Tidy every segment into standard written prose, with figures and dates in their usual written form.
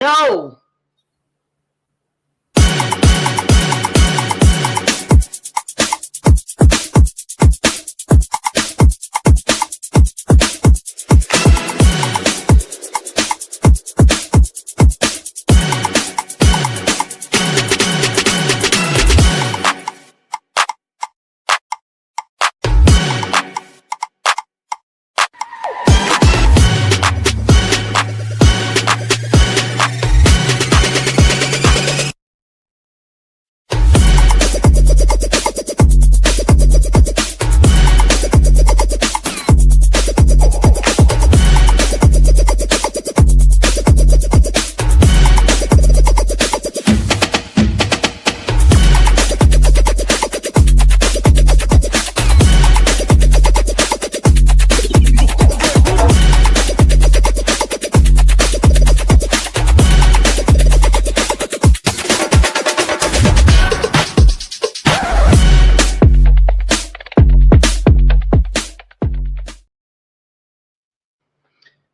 No.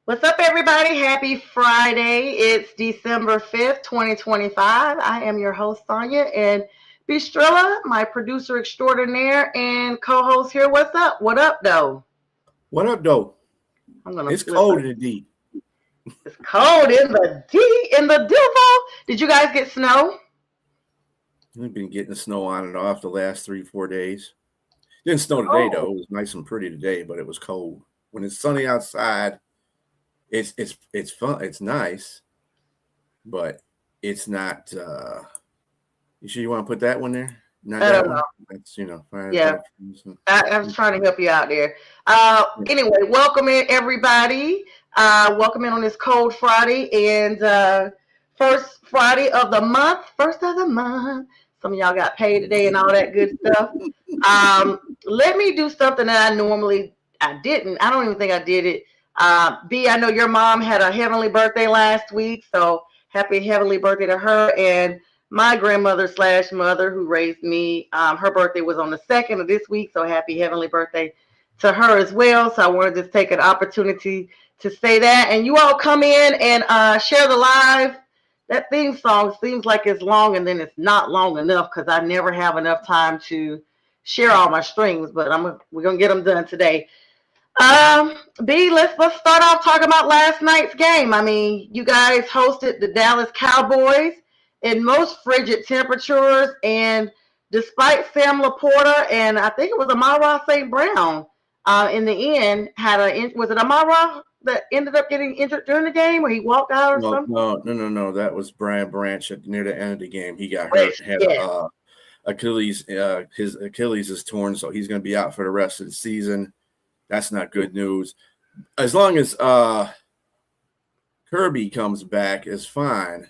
What's up, everybody? Happy Friday. It's December 5th, 2025. I am your host, Sonja, and Bistrilla, my producer extraordinaire and co-host here. What's up? What up, though? What up, though? It's cold in the D. It's cold in the D, in the Duval. Did you guys get snow? We've been getting snow on and off the last 3-4 days. Didn't snow today, though. It was nice and pretty today, but it was cold. When it's sunny outside, it's fun. It's nice, but it's not. You sure you want to put that one there? Not I that don't know. That's Yeah, I was trying to help you out there. Anyway, welcome in everybody. Welcome in on this cold Friday and first Friday of the month. First of the month. Some of y'all got paid today and all that good stuff. Let me do something that I didn't. I don't even think I did it. B, I know your mom had a heavenly birthday last week, so happy heavenly birthday to her. And my grandmother / mother who raised me, her birthday was on the 2nd of this week, so happy heavenly birthday to her as well. So I wanted to take an opportunity to say that. And you all come in and share the live. That theme song seems like it's long, and then it's not long enough because I never have enough time to share all my streams, but we're going to get them done today. B, let's start off talking about last night's game. I mean, you guys hosted the Dallas Cowboys in most frigid temperatures, and despite Sam Laporta and I think it was Amara St. Brown, in the end was it Amara that ended up getting injured during the game, or he walked out or something? No. That was Brian Branch near the end of the game. He got hurt. Had Achilles. His Achilles is torn, so he's going to be out for the rest of the season. That's not good news. As long as Kirby comes back, is fine.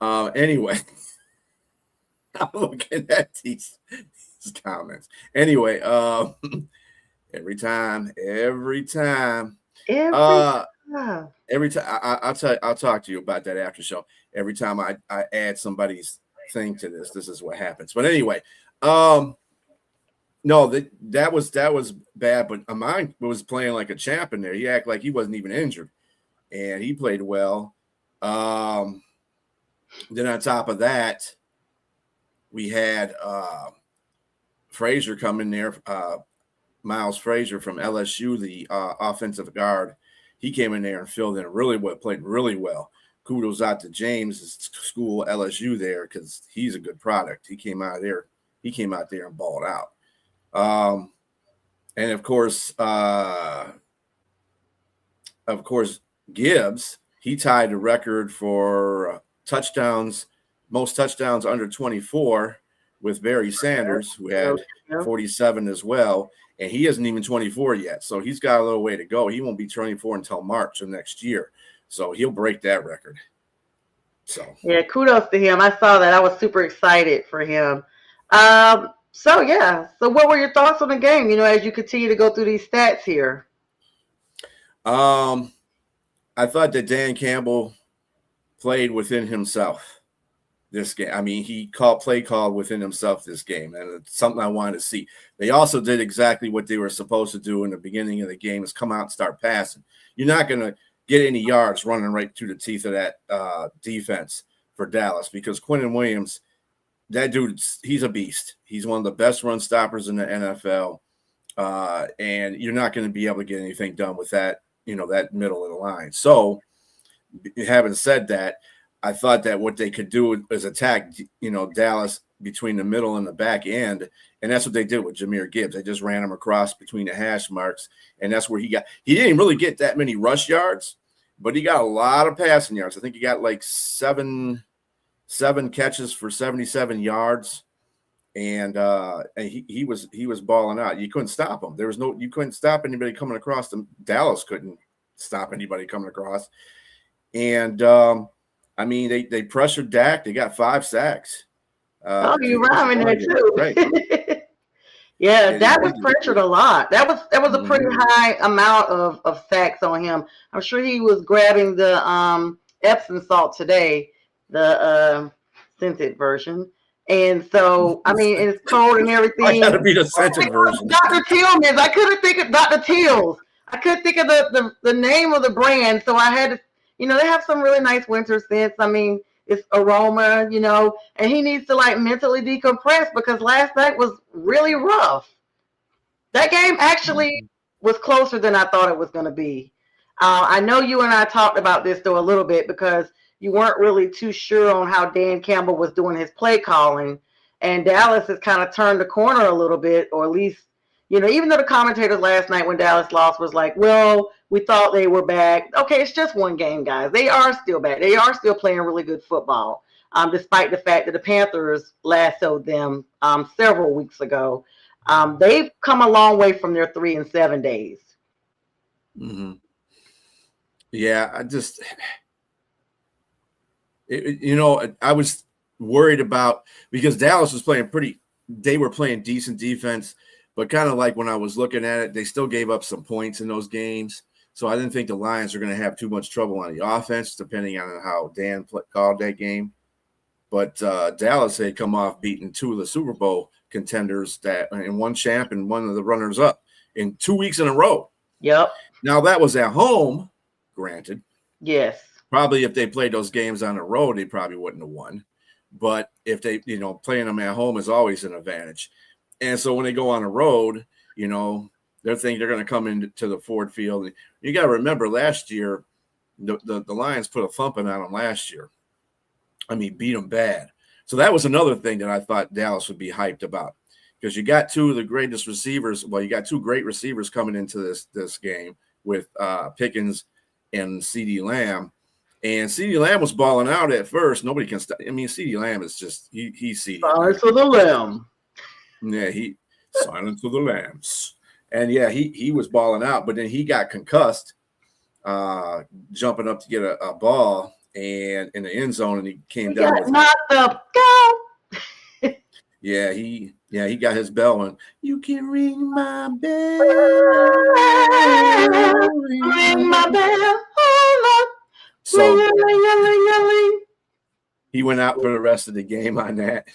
Anyway, I'm looking at these comments. Anyway, every time. I'll talk to you about that after show. Every time I add somebody's thing to this is what happens. But anyway, no, that was bad, but Amon was playing like a champ in there. He acted like he wasn't even injured, and he played well. Then on top of that, we had Frazier come in there, Miles Frazier from LSU, the offensive guard. He came in there and filled in really well, played really well. Kudos out to James' school, LSU, there, because he's a good product. He came out there and balled out. And of course, Gibbs, he tied the record for most touchdowns under 24 with Barry Sanders, who had 47 as well. And he isn't even 24 yet. So he's got a little way to go. He won't be 24 until March of next year. So he'll break that record. So yeah, kudos to him. I saw that. I was super excited for him. So what were your thoughts on the game, as you continue to go through these stats here? I thought that Dan Campbell played within himself this game. I mean, he called within himself this game, and it's something I wanted to see. They also did exactly what they were supposed to do in the beginning of the game, is come out and start passing. You're not going to get any yards running right through the teeth of that defense for Dallas, because Quinnen Williams, that dude, he's a beast. He's one of the best run stoppers in the NFL. And you're not going to be able to get anything done with that, that middle of the line. So, having said that, I thought that what they could do is attack, Dallas between the middle and the back end. And that's what they did with Jahmyr Gibbs. They just ran him across between the hash marks. And that's where he didn't really get that many rush yards, but he got a lot of passing yards. I think he got like seven catches for 77 yards. And he was balling out. You couldn't stop him. You couldn't stop anybody coming across them. Dallas couldn't stop anybody coming across. And they pressured Dak. They got 5 sacks. You're rhyming there too. Right. Yeah, Dak was pressured a lot. That was a pretty high amount of sacks on him. I'm sure he was grabbing the Epsom salt today, the scented version. And so, it's cold and everything. I gotta be the scented version. Dr. Tillman's. I couldn't think of Dr. Till's. I couldn't think of the name of the brand, so I had to. They have some really nice winter scents. It's aroma, and he needs to mentally decompress, because last night was really rough. That game actually was closer than I thought it was going to be. I know you and I talked about this though a little bit, because you weren't really too sure on how Dan Campbell was doing his play calling, and Dallas has kind of turned the corner a little bit, or at least, even though the commentators last night when Dallas lost was like, well, we thought they were back. Okay, it's just one game, guys. They are still back. They are still playing really good football, despite the fact that the Panthers lassoed them several weeks ago. They've come a long way from their 3-7 days. Mm-hmm. Yeah, I was worried about, because Dallas was playing they were playing decent defense, but kind of like when I was looking at it, they still gave up some points in those games. So I didn't think the Lions were going to have too much trouble on the offense, depending on how Dan called that game. But Dallas had come off beating 2 of the Super Bowl contenders, and one champ and one of the runners up, in 2 weeks in a row. Yep. Now that was at home, granted. Yes. Probably if they played those games on the road, they probably wouldn't have won. But if they, playing them at home is always an advantage. And so when they go on the road, they're thinking they're going to come into the Ford Field. You got to remember, last year, the Lions put a thumping on them last year. Beat them bad. So that was another thing that I thought Dallas would be hyped about, because you got 2 of the greatest receivers. Well, you got 2 great receivers coming into this game with Pickens and CeeDee Lamb. And CeeDee Lamb was balling out at first. Nobody can stop. CeeDee Lamb is just he's CeeDee. Silence of the Lamb. Yeah, Silence of the Lambs. And yeah, he was balling out, but then he got concussed, jumping up to get a ball and in the end zone, and he came down with knocked up. Go. Yeah, he got his bell, and you can ring my bell. Ring my bell. So ring. He went out for the rest of the game on that.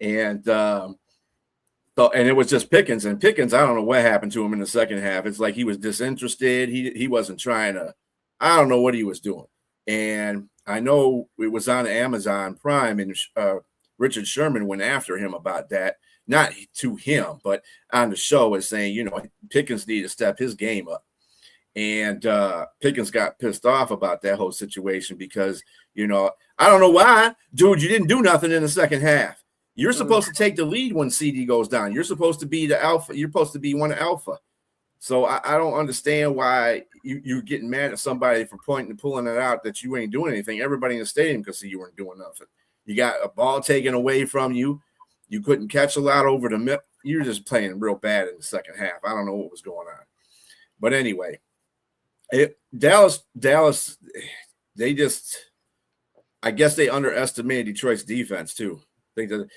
And and it was just Pickens. And Pickens, I don't know what happened to him in the second half. It's like he was disinterested. He wasn't trying to, I don't know what he was doing. And I know it was on Amazon Prime, and Richard Sherman went after him about that. Not to him, but on the show, is saying, Pickens needed to step his game up. And Pickens got pissed off about that whole situation because, I don't know why. Dude, you didn't do nothing in the second half. You're supposed to take the lead when CD goes down. You're supposed to be the alpha. You're supposed to be one alpha. So I don't understand why you're getting mad at somebody for pulling it out that you ain't doing anything. Everybody in the stadium could see you weren't doing nothing. You got a ball taken away from you. You couldn't catch a lot over the middle. You're just playing real bad in the second half. I don't know what was going on. But anyway, Dallas, I guess they underestimated Detroit's defense too. I think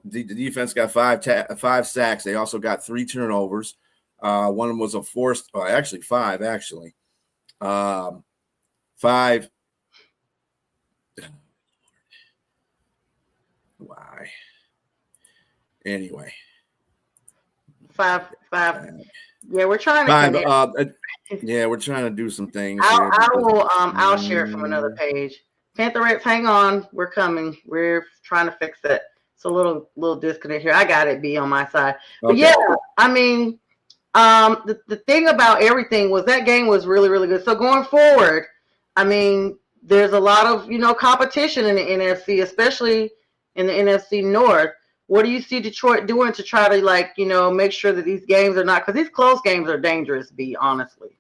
the defense got five sacks. They also got 3 turnovers. One of them was a forced, actually 5, actually. 5. Why? Anyway. five. Yeah, we're trying to Five. connect. Yeah, we're trying to do some things here. I'll share it from another page. Pantherettes, hang on. We're coming. We're trying to fix it. It's a little disconnect here. I got it, B, on my side. But Okay. yeah, I mean, the thing about everything was that game was really, really good. So going forward, I mean, there's a lot of, competition in the NFC, especially in the NFC North. What do you see Detroit doing to try to make sure that these games are not, because these close games are dangerous, B, honestly.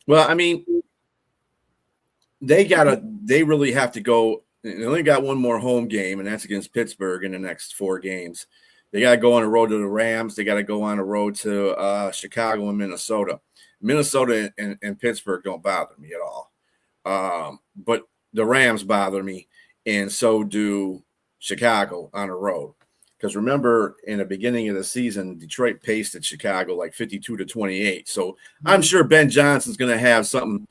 Well, I mean, they really have to go. They only got one more home game, and that's against Pittsburgh in the next 4 games. They got to go on the road to the Rams. They got to go on the road to Chicago and Minnesota. Minnesota and Pittsburgh don't bother me at all. But the Rams bother me, and so do Chicago on the road. Because remember, in the beginning of the season, Detroit paced at Chicago like 52-28. So I'm sure Ben Johnson's going to have something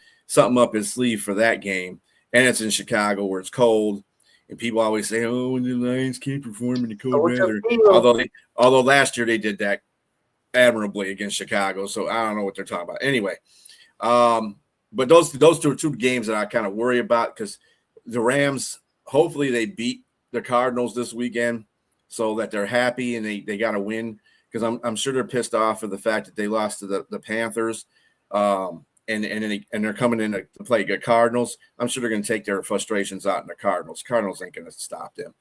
up his sleeve for that game. And it's in Chicago where it's cold. And people always say, "Oh, the Lions can't perform in the cold weather." Although last year they did that admirably against Chicago. So I don't know what they're talking about. Anyway, but those two are 2 games that I kind of worry about, because the Rams, hopefully they beat the Cardinals this weekend so that they're happy and they got to win, because I'm sure they're pissed off for the fact that they lost to the Panthers. And they're coming in to play good Cardinals. I'm sure they're going to take their frustrations out in the Cardinals. Cardinals ain't going to stop them.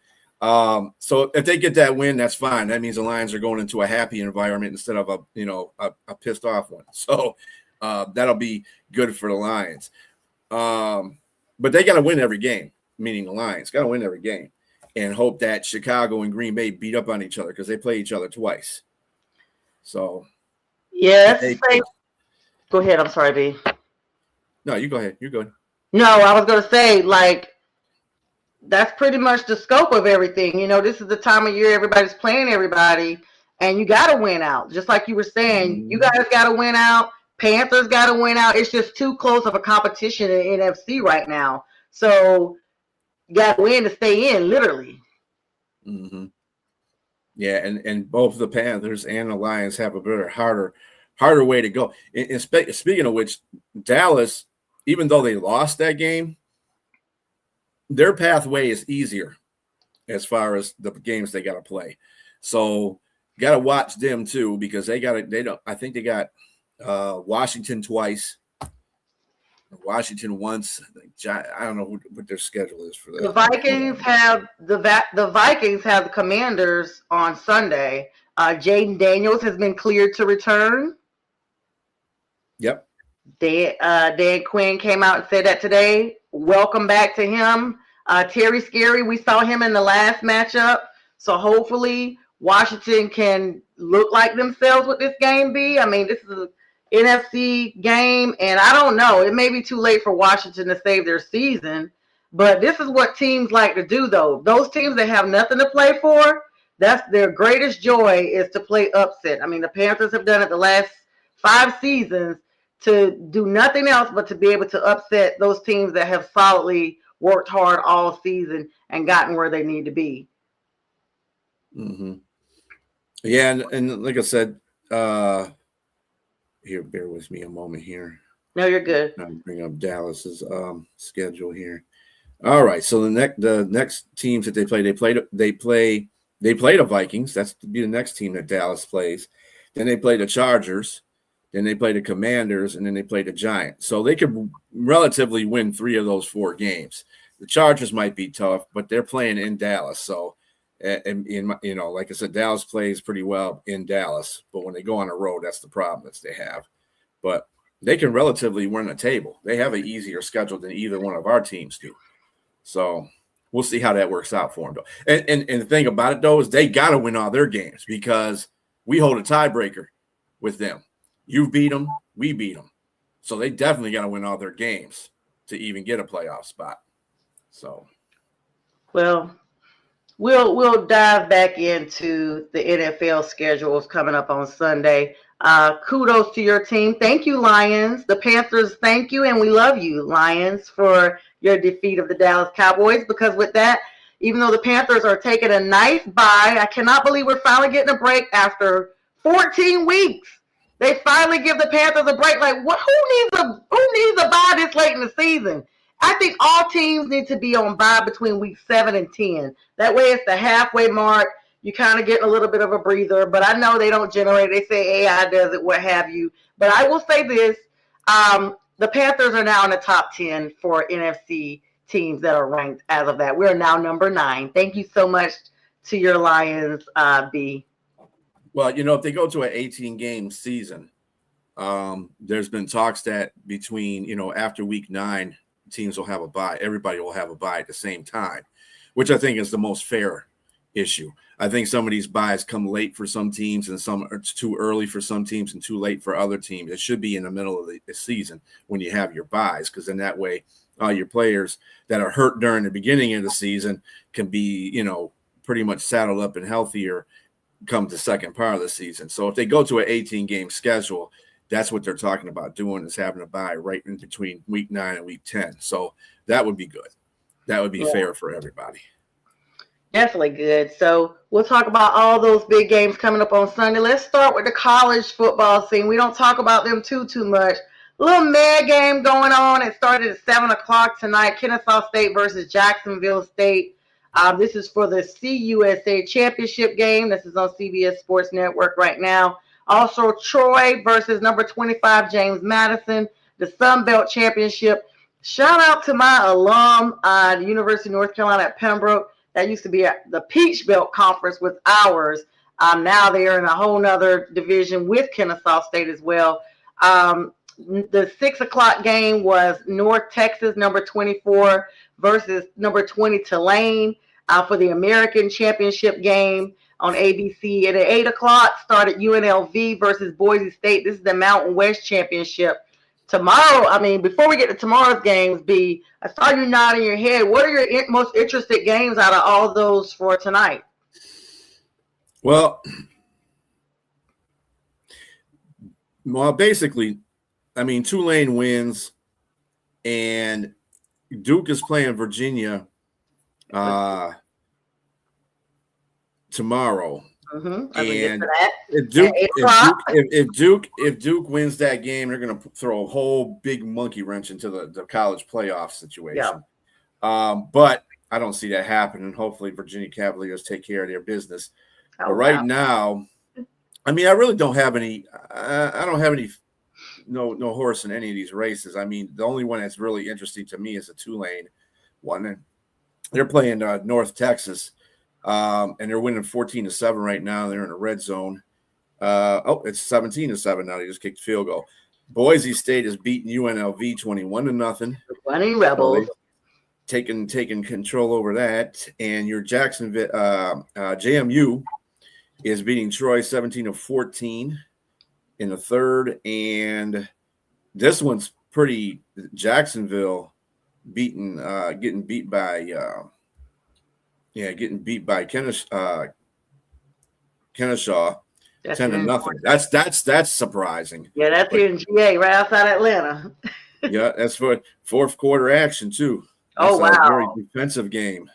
So if they get that win, that's fine. That means the Lions are going into a happy environment instead of a pissed off one. So that'll be good for the Lions. But they got to win every game, meaning the Lions got to win every game, and hope that Chicago and Green Bay beat up on each other, because they play each other twice. So yeah, go ahead. I'm sorry, B. No, you go ahead. You're good. No, I was going to say, that's pretty much the scope of everything. This is the time of year everybody's playing everybody, and you got to win out. Just like you were saying, you guys got to win out. Panthers got to win out. It's just too close of a competition in NFC right now. So you got to win to stay in, literally. Mm-hmm. Yeah, and both the Panthers and the Lions have a better, harder way to go. And speaking of which, Dallas, even though they lost that game, their pathway is easier as far as the games they got to play. So got to watch them too, because I think they got Washington twice, Washington once. I don't know what their schedule is for that. The Vikings have the Commanders on Sunday. Jaden Daniels has been cleared to return. Yep. Dan Quinn came out and said that today. Welcome back to him. Terry Scary, we saw him in the last matchup. So hopefully Washington can look like themselves with this game, B. I mean, this is an NFC game, and I don't know. It may be too late for Washington to save their season, but this is what teams like to do, though. Those teams that have nothing to play for, that's their greatest joy, is to play upset. I mean, the Panthers have done it the last 5 seasons, to do nothing else but to be able to upset those teams that have solidly worked hard all season and gotten where they need to be. Mm-hmm. Yeah, and like I said, here, bear with me a moment here. No, you're good. I'll bring up Dallas's schedule here. All right, so the next teams that they play the Vikings. That's to be the next team that Dallas plays. Then they play the Chargers. Then they play the Commanders, and then they play the Giants. So they could relatively win 3 of those 4 games. The Chargers might be tough, but they're playing in Dallas. So, like I said, Dallas plays pretty well in Dallas. But when they go on the road, that's the problem that they have. But they can relatively win the table. They have an easier schedule than either one of our teams do. So we'll see how that works out for them, though. And the thing about it, though, is they got to win all their games, because we hold a tiebreaker with them. You beat them, we beat them. So they definitely got to win all their games to even get a playoff spot. So, well, we'll dive back into the NFL schedules coming up on Sunday. Kudos to your team. Thank you, Lions. The Panthers, thank you, and we love you, Lions, for your defeat of the Dallas Cowboys. Because with that, even though the Panthers are taking a nice bye, I cannot believe we're finally getting a break after 14 weeks. They finally give the Panthers a break. Like, what? Who needs a bye this late in the season? I think all teams need to be on bye between week 7 and 10. That way, it's the halfway mark. You kind of get a little bit of a breather. But I know they don't generate. They say AI does it, what have you. But I will say this: the Panthers are now in the top 10 for NFC teams that are ranked as of that. We are now number 9. Thank you so much to your Lions, B. Well, if they go to an 18-game season, there's been talks that between, after week 9, teams will have a bye. Everybody will have a bye at the same time, which I think is the most fair issue. I think some of these buys come late for some teams and some it's too early for some teams and too late for other teams. It should be in the middle of the season when you have your buys, because then that way your players that are hurt during the beginning of the season can be, pretty much saddled up and healthier come the second part of the season. So if they go to an 18-game schedule, that's what they're talking about doing, is having a bye right in between week 9 and week 10. So that would be good. That would be fair for everybody. Definitely good. So we'll talk about all those big games coming up on Sunday. Let's start with the college football scene. We don't talk about them too much. A little mad game going on. It started at 7 o'clock tonight. Kennesaw State versus Jacksonville State. This is for the CUSA championship game. This is on CBS Sports Network right now. Also, Troy versus number 25, James Madison, the Sun Belt Championship. Shout out to my alum, the University of North Carolina at Pembroke. That used to be the Peach Belt Conference with ours. Now they are in a whole nother division with Kennesaw State as well. The 6 o'clock game was North Texas, number 24, versus number 20, Tulane, for the American Championship game on ABC. And at 8 o'clock started UNLV versus Boise State. This is the Mountain West Championship. Tomorrow, before we get to tomorrow's games, B, I saw you nodding your head. What are your most interested games out of all those for tonight? Well, basically, Tulane wins, and Duke is playing Virginia tomorrow. And if Duke wins that game, they're going to throw a whole big monkey wrench into the college playoff situation. Yeah. But I don't see that happening. Hopefully, Virginia Cavaliers take care of their business. But right now, I really don't have any. I don't have any. No horse in any of these races. The only one that's really interesting to me is the Tulane one. They're playing North Texas. And they're winning 14-7 right now. They're in a red zone. It's 17-7 now. They just kicked field goal. Boise State is beating UNLV 21-0. Running Rebels. So taking control over that. And your Jacksonville JMU is beating Troy 17-14 in the third. And this one's pretty. Jacksonville getting beat by Kennesaw 10-0. That's surprising. Yeah, that's here in GA, right outside Atlanta. Yeah, that's for fourth quarter action too. That's a very defensive game.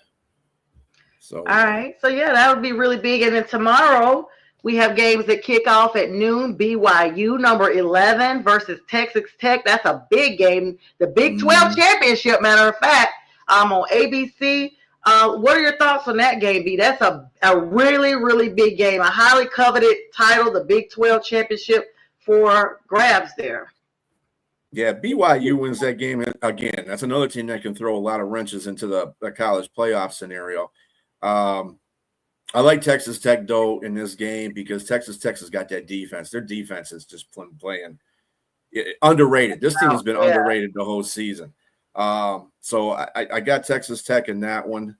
So all right. So yeah, that would be really big. And then tomorrow we have games that kick off at noon. BYU number 11 versus Texas Tech. That's a big game. The Big 12 championship, matter of fact, on ABC. What are your thoughts on that game, B? That's a really, really big game. A highly coveted title, the Big 12 championship for grabs there. Yeah, BYU wins that game again. That's another team that can throw a lot of wrenches into the college playoff scenario. I like Texas Tech, though, in this game because Texas has got that defense. Their defense is just playing underrated. This team has been underrated the whole season. So I got Texas Tech in that one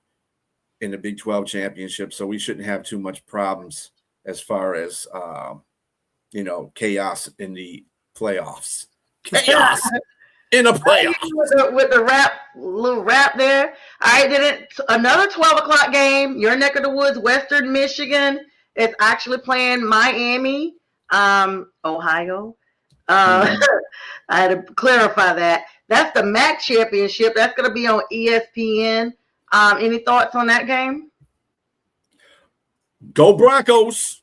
in the Big 12 championship. So we shouldn't have too much problems as far as, chaos in the playoffs. Chaos in the playoffs. With the little rap there. All right, another 12 o'clock game. Your neck of the woods, Western Michigan is actually playing Miami, Ohio. I had to clarify that. That's the MAC championship. That's going to be on ESPN. Any thoughts on that game? Go Broncos.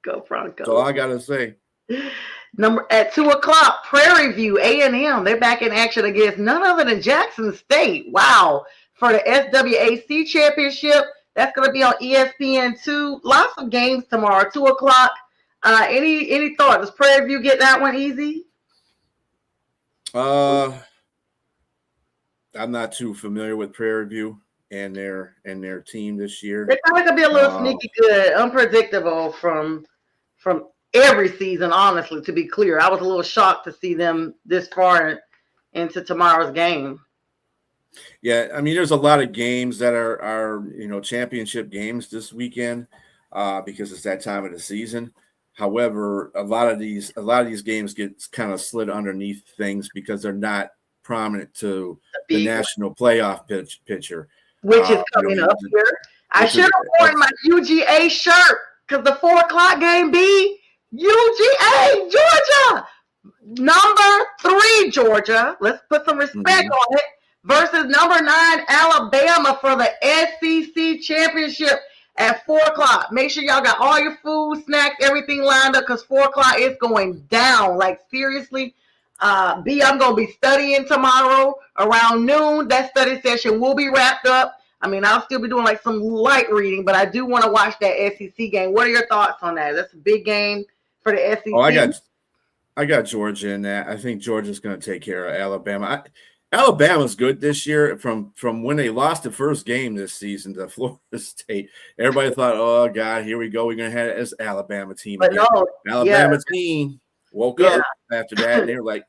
Go Broncos. That's all I got to say. At 2:00, Prairie View A&M. They're back in action against none other than Jackson State. Wow. For the SWAC championship. That's going to be on ESPN2. Lots of games tomorrow, 2:00. Any thought? Does Prairie View get that one easy? I'm not too familiar with Prairie View and their team this year. They're kind of gonna be a little sneaky good, unpredictable from every season. Honestly, to be clear, I was a little shocked to see them this far into tomorrow's game. Yeah, I mean, there's a lot of games that are championship games this weekend because it's that time of the season. However, a lot of these games get kind of slid underneath things because they're not prominent to the national playoff picture, which is coming up here. I should have worn my UGA shirt because the 4:00 game be UGA Georgia, number 3 Georgia. Let's put some respect on it. Versus number 9 Alabama for the SEC championship at 4:00. Make sure y'all got all your food, snacks, everything lined up because 4:00 is going down. Like seriously, B, I'm gonna be studying tomorrow around noon. That study session will be wrapped up. I mean, I'll still be doing like some light reading, but I do want to watch that SEC game. What are your thoughts on that? That's a big game for the SEC. Oh, I got Georgia in that. I think Georgia's going to take care of Alabama. Alabama's good this year. From when they lost the first game this season to Florida State, everybody thought, "Oh God, here we go. We're going to have this Alabama team." But again. no, Alabama team woke up after that, and they were like,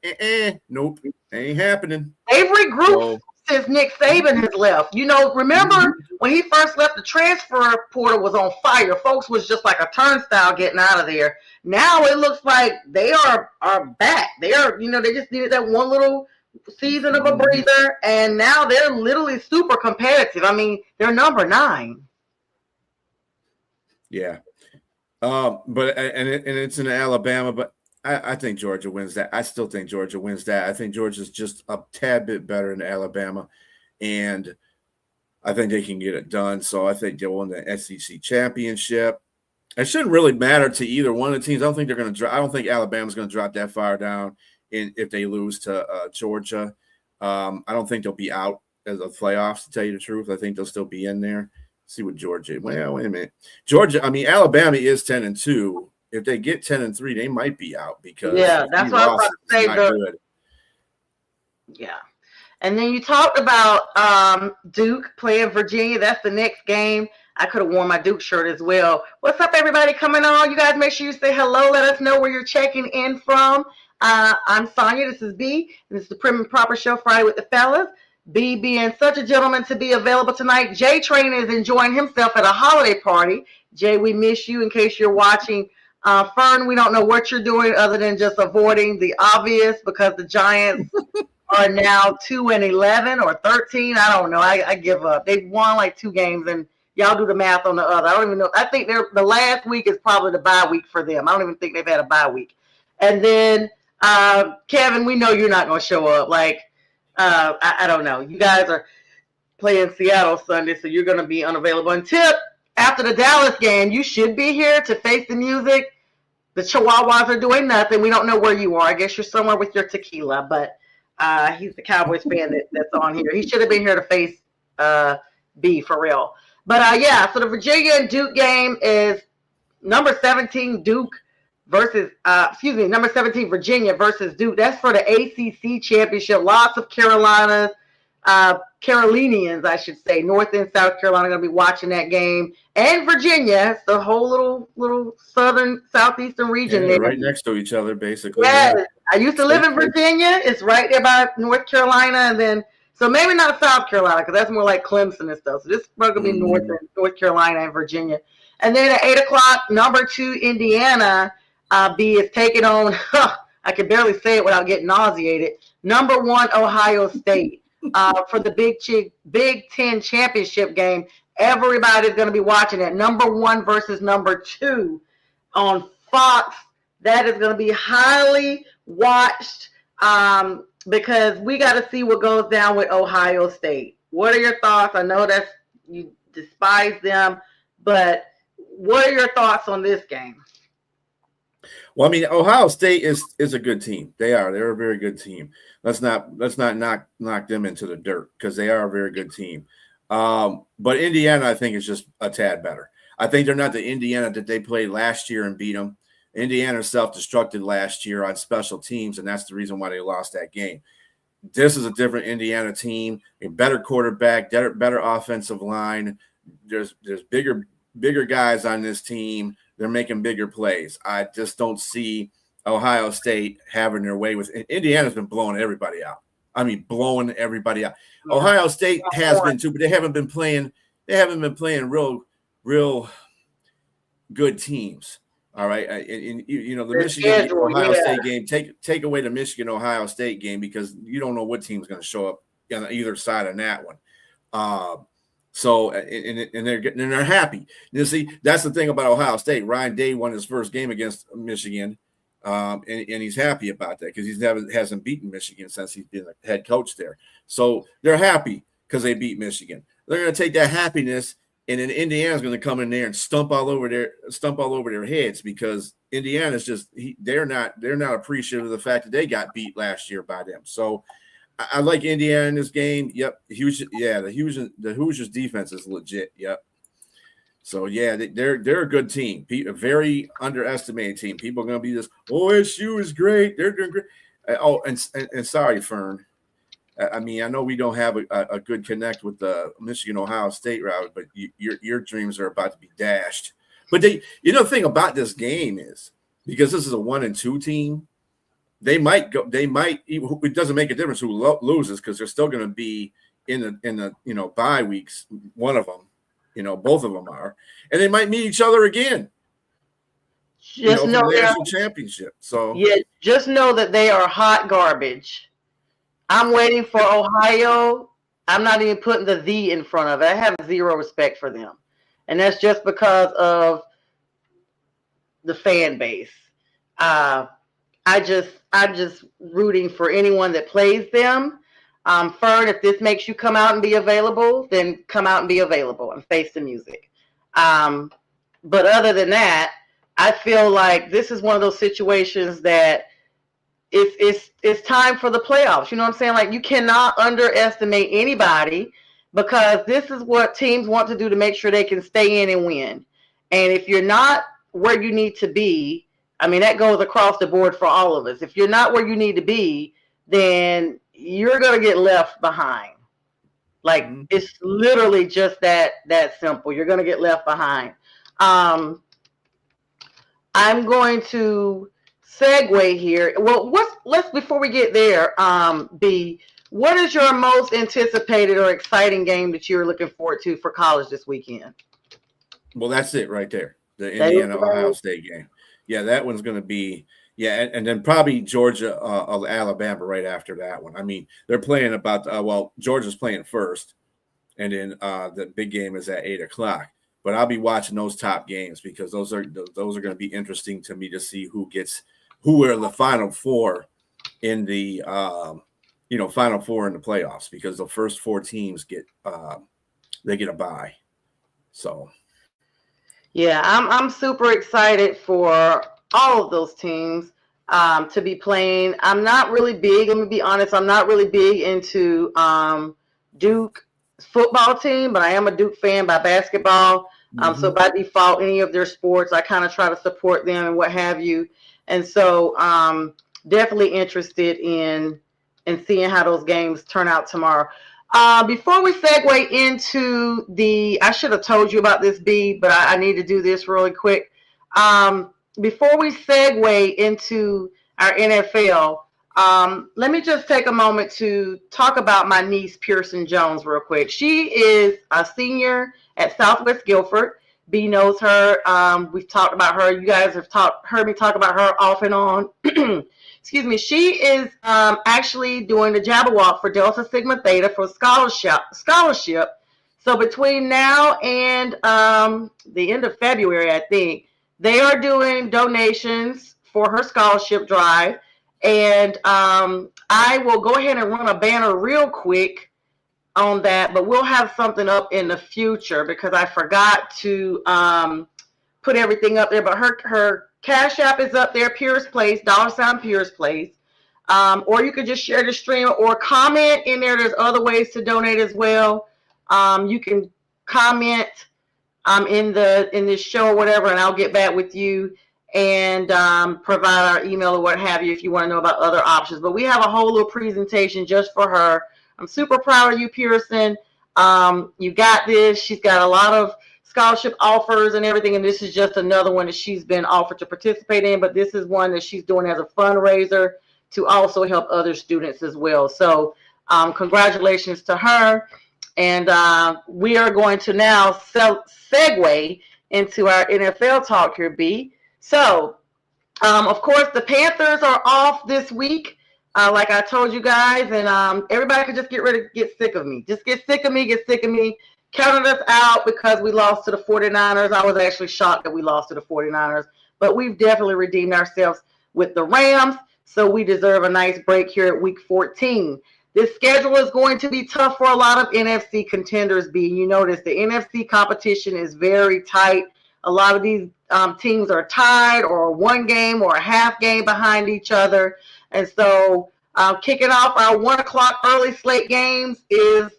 "Nope, ain't happening." They've regrouped since Nick Saban has left. Remember when he first left, the transfer portal was on fire. Folks was just like a turnstile getting out of there. Now it looks like they are back. They are, they just needed that one little season of a breather, and now they're literally super competitive. I mean, they're number 9. Yeah, but it's in Alabama, but I think Georgia wins that. I still think Georgia wins that. I think Georgia's just a tad bit better than Alabama, and I think they can get it done. So I think they'll win the SEC championship. It shouldn't really matter to either one of the teams. I don't think they're going to drop. I don't think Alabama's going to drop that far down if they lose to Georgia. I don't think they'll be out as a playoffs, to tell you the truth. I think they'll still be in there. Let's see what Georgia. Well, wait a minute. Alabama is 10-2. If they get 10-3, they might be out because that's what I was about to say. Yeah. And then you talked about Duke playing Virginia. That's the next game. I could have worn my Duke shirt as well. What's up, everybody coming on? You guys make sure you say hello. Let us know where you're checking in from. I'm Sonja. This is B. And this is the Prim and Proper Show, Friday with the Fellas. B being such a gentleman to be available tonight. J Train is enjoying himself at a holiday party. Jay, we miss you in case you're watching. Fern, we don't know what you're doing other than just avoiding the obvious because the Giants are now 2-11 or 13. I don't know. I give up. They've won like 2 games, and y'all do the math on the other. I don't even know. I think the last week is probably the bye week for them. I don't even think they've had a bye week. And then, Kevin, we know you're not going to show up. Like, I don't know. You guys are playing Seattle Sunday, so you're going to be unavailable. And Tip, after the Dallas game, you should be here to face the music. The Chihuahuas are doing nothing. We don't know where you are. I guess you're somewhere with your tequila, but he's the Cowboys fan that's on here. He should have been here to face B for real. But so the Virginia and Duke game is number 17 Duke versus number 17 Virginia versus Duke. That's for the ACC championship. Lots of Carolinas, Carolinians, I should say, North and South Carolina are going to be watching that game, and Virginia. It's the whole little southeastern region there, right next to each other, basically. Yes, yeah. I used to live in Virginia. It's right there by North Carolina, and then so maybe not South Carolina because that's more like Clemson and stuff. So this is going to be North Carolina and Virginia, and then at 8:00, number 2 Indiana. B is taking on. I can barely say it without getting nauseated. Number 1 Ohio State. For the Big Ten championship game. Everybody's going to be watching it. Number 1 versus number 2 on Fox. That is going to be highly watched because we got to see what goes down with Ohio State. What are your thoughts? I know that you despise them, but what are your thoughts on this game? Well, I mean, Ohio State is a good team. They're a very good team. Let's not knock them into the dirt because they are a very good team. But Indiana, I think, is just a tad better. I think they're not the Indiana that they played last year and beat them. Indiana self-destructed last year on special teams, and that's the reason why they lost that game. This is a different Indiana team, a better quarterback, better offensive line. There's bigger guys on this team. They're making bigger plays. I just don't see Ohio State having their way with Indiana's been blowing everybody out. I mean, blowing everybody out. Yeah. Ohio State has been too, but they haven't been playing real good teams. All right, and you know the Michigan Ohio State game. Take away the Michigan Ohio State game because you don't know what team's going to show up on either side on that one. So and they're happy. You see, that's the thing about Ohio State. Ryan Day won his first game against Michigan, and he's happy about that because he hasn't beaten Michigan since he's been a head coach there. So they're happy because they beat Michigan. They're going to take that happiness. And then Indiana's going to come in there and stump all over their heads because Indiana's just they're not appreciative of the fact that they got beat last year by them. So I like Indiana in this game. Yep, the Hoosiers defense is legit. Yep. So yeah, they're a good team, a very underestimated team. People are going to be this. OSU is great. They're doing great. And sorry, Fern. I mean, I know we don't have a good connect with the Michigan-Ohio State route, but your dreams are about to be dashed. But the thing about this game is because this is a 1-2 team, they might go. They might. It doesn't make a difference who loses because they're still going to be in the bye weeks. One of them, both of them are, and they might meet each other again. Just know the national championship. So yeah, just know that they are hot garbage. I'm waiting for Ohio. I'm not even putting the in front of it. I have zero respect for them. And that's just because of the fan base. I'm just rooting for anyone that plays them. Fern, if this makes you come out and be available, then come out and be available and face the music. But other than that, I feel like this is one of those situations that it's time for the playoffs. You know what I'm saying? Like you cannot underestimate anybody because this is what teams want to do to make sure they can stay in and win. And if you're not where you need to be, I mean, that goes across the board for all of us. If you're not where you need to be, then you're going to get left behind. Like it's literally just that simple. You're going to get left behind. I'm going to segue here. Well, let's before we get there, B, what is your most anticipated or exciting game that you're looking forward to for college this weekend? Well, that's it right there. The Indiana Ohio State game. Yeah, that one's going to be and then probably Georgia Alabama right after that one. I mean, they're playing Georgia's playing first, and then the big game is at 8:00. But I'll be watching those top games because those are going to be interesting to me to see who are the Final Four in the Final Four in the playoffs because the first four teams get a bye. So yeah, I'm super excited for all of those teams to be playing. I'm not really big. Let me be honest. I'm not really big into Duke football team, but I am a Duke fan by basketball. So by default, any of their sports, I kind of try to support them and what have you. And so definitely interested in seeing how those games turn out tomorrow. Before we segue into I should have told you about this, B, but I need to do this really quick. Before we segue into our NFL, let me just take a moment to talk about my niece, Pearson Jones, real quick. She is a senior at Southwest Guilford. B knows her. We've talked about her. You guys have heard me talk about her off and on. Excuse me. She is actually doing the Jabberwock for Delta Sigma Theta for scholarship. So between now and the end of February, I think, they are doing donations for her scholarship drive. And I will go ahead and run a banner real quick on that, but we'll have something up in the future because I forgot to put everything up there. But her Cash App is up there, Pierce Place, $ Pierce Place. Or you could just share the stream or comment in there. There's other ways to donate as well. You can comment in this show or whatever, and I'll get back with you and provide our email or what have you if you want to know about other options. But we have a whole little presentation just for her. I'm super proud of you, Pearson. You got this. She's got a lot of scholarship offers and everything, and this is just another one that she's been offered to participate in, but this is one that she's doing as a fundraiser to also help other students as well. So congratulations to her. And we are going to now segue into our NFL talk here, B. So, of course, the Panthers are off this week, like I told you guys, and everybody could just get sick of me. Just get sick of me. Counted us out because we lost to the 49ers. I was actually shocked that we lost to the 49ers, but we've definitely redeemed ourselves with the Rams, so we deserve a nice break here at week 14. This schedule is going to be tough for a lot of NFC contenders, B. You notice the NFC competition is very tight. A lot of these teams are tied or one game or a half game behind each other. And so kicking off our 1 o'clock early slate games is,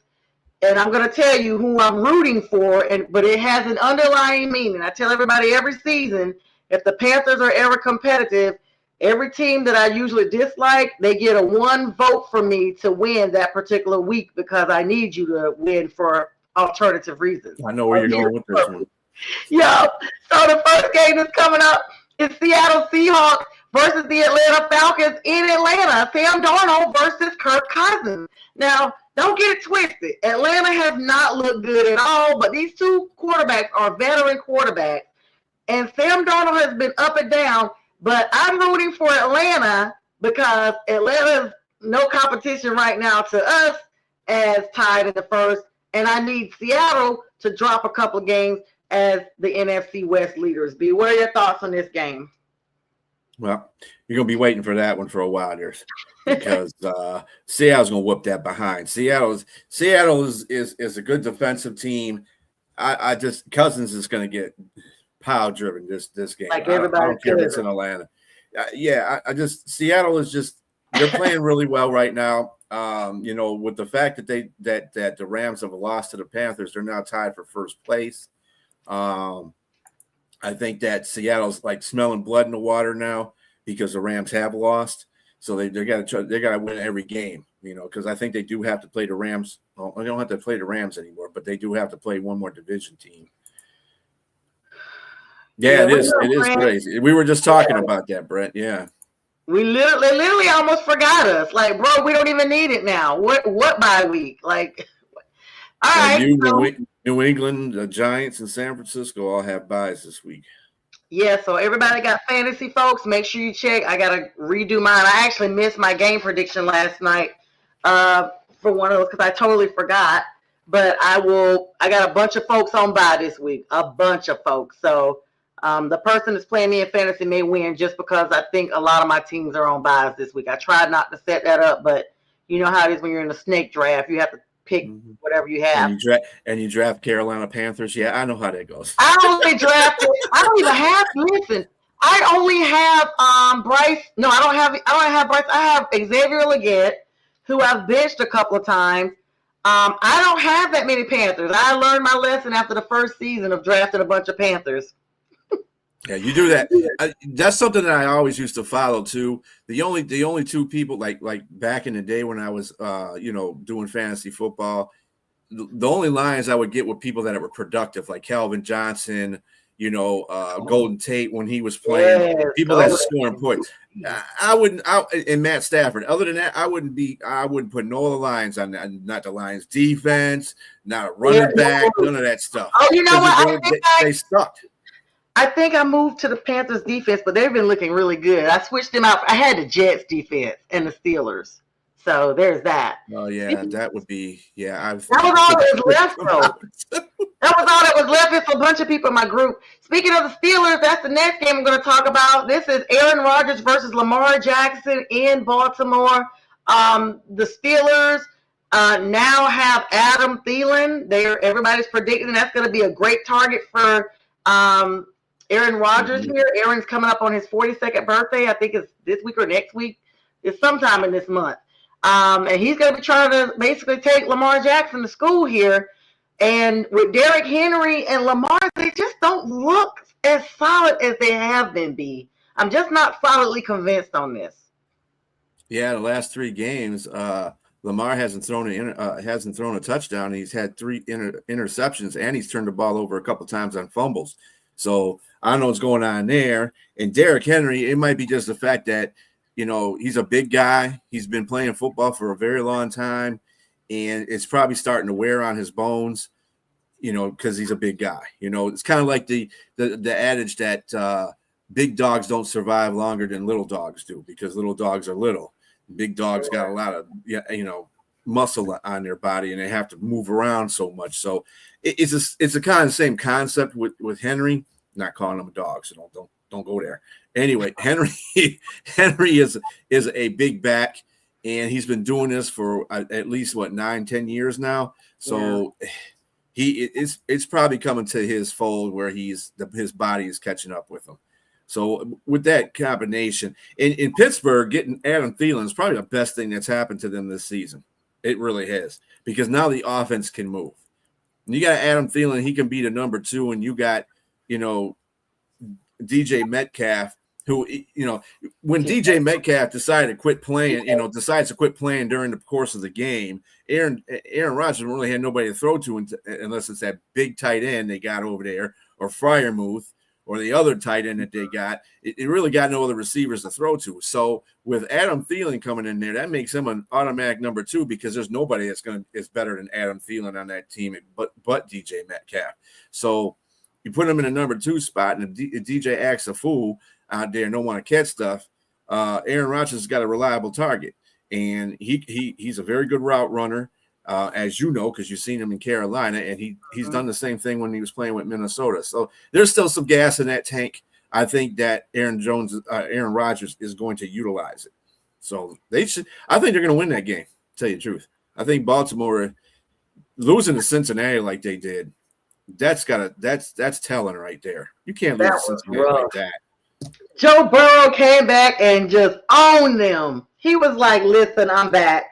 and I'm going to tell you who I'm rooting for, but it has an underlying meaning. I tell everybody every season, if the Panthers are ever competitive, every team that I usually dislike, they get a 1 vote from me to win that particular week because I need you to win for alternative reasons. I know where you're going with this one. Yeah. So the first game that's coming up is Seattle Seahawks versus the Atlanta Falcons in Atlanta. Sam Darnold versus Kirk Cousins. Now, don't get it twisted. Atlanta has not looked good at all, but these two quarterbacks are veteran quarterbacks. And Sam Darnold has been up and down. But I'm rooting for Atlanta because Atlanta's no competition right now to us as tied in the first. And I need Seattle to drop a couple of games as the NFC West leaders. B, what are your thoughts on this game? Well, you're going to be waiting for that one for a while here because Seattle's going to whoop that behind. Seattle is a good defensive team. I just Cousins is going to get pile driven this game. Like everybody, I don't care if it's in Atlanta. I just Seattle is just they're playing really well right now. With the fact that that the Rams have lost to the Panthers, they're now tied for first place. I think that Seattle's like smelling blood in the water now because the Rams have lost. So they got to win every game, because I think they do have to play the Rams. Well, they don't have to play the Rams anymore, but they do have to play one more division team. Yeah, it is. It is crazy. We were just talking about that, Brent. Yeah. We literally almost forgot us. Like, bro, we don't even need it now. What bye week? Like, all right. New England, the Giants, and San Francisco all have byes this week. Yeah, so everybody got fantasy, folks. Make sure you check. I got to redo mine. I actually missed my game prediction last night for one of those because I totally forgot. But I got a bunch of folks on bye this week. A bunch of folks. So the person that's playing me in fantasy may win just because I think a lot of my teams are on byes this week. I tried not to set that up, but you know how it is when you're in a snake draft. You have to pick whatever you have. And you draft Carolina Panthers. Yeah, I know how that goes. I only drafted. I don't even have. Listen, I only have Bryce. No, I don't have Bryce. I have Xavier Leggett, who I've benched a couple of times. I don't have that many Panthers. I learned my lesson after the first season of drafting a bunch of Panthers. Yeah, you do that. That's something that I always used to follow too. The only two people like back in the day when I was doing fantasy football, the only lines I would get were people that were productive, like Calvin Johnson, Golden Tate when he was playing, people that were scoring points. And Matt Stafford. Other than that, I wouldn't put no other lines on that, not the Lions defense, not a running back, none of that stuff. Oh, you know what? They sucked. I think I moved to the Panthers defense, but they've been looking really good. I switched them out. I had the Jets defense and the Steelers. So there's that. Oh, yeah, that would be, yeah. That was all that was left, though. That was all that was left. It's a bunch of people in my group. Speaking of the Steelers, that's the next game I'm going to talk about. This is Aaron Rodgers versus Lamar Jackson in Baltimore. The Steelers now have Adam Thielen. Everybody's predicting that's going to be a great target for Aaron Rodgers here. Aaron's coming up on his 42nd birthday. I think it's this week or next week. It's sometime in this month. And he's going to be trying to basically take Lamar Jackson to school here. And with Derrick Henry and Lamar, they just don't look as solid as they have been, B. I'm just not solidly convinced on this. Yeah, the last 3 games, Lamar hasn't thrown a touchdown. He's had 3 interceptions, and he's turned the ball over a couple times on fumbles. So I don't know what's going on there. And Derrick Henry, it might be just the fact that, he's a big guy. He's been playing football for a very long time, and it's probably starting to wear on his bones, because he's a big guy. It's kind of like the adage that big dogs don't survive longer than little dogs do, because little dogs are little. Big dogs got a lot of, muscle on their body, and they have to move around so much. So it's a kind of same concept with Henry. I'm not calling him a dog, so don't go there. Anyway, Henry is a big back, and he's been doing this for at least 9-10 years now. So it's probably coming to his fold where his body is catching up with him. So with that combination in Pittsburgh, getting Adam Thielen is probably the best thing that's happened to them this season. It really has, because now the offense can move. You got Adam Thielen, he can be the number 2, and you got, DJ Metcalf, who, when DJ Metcalf decides to quit playing during the course of the game, Aaron Rodgers really had nobody to throw to unless it's that big tight end they got over there, or Freiermuth, or the other tight end that they got. It really got no other receivers to throw to. So with Adam Thielen coming in there, that makes him an automatic number 2, because there's nobody is better than Adam Thielen on that team but DJ Metcalf. So you put him in a number 2 spot, and if DJ acts a fool out there and don't want to catch stuff, Aaron Rodgers has got a reliable target, and he's a very good route runner. As you know, because you've seen him in Carolina, and he's done the same thing when he was playing with Minnesota. So there's still some gas in that tank. I think that Aaron Rodgers is going to utilize it. So I think they're going to win that game, to tell you the truth. I think Baltimore losing to Cincinnati like they did, that's telling right there. You can't lose to Cincinnati like that. Joe Burrow came back and just owned them. He was like, listen, I'm back.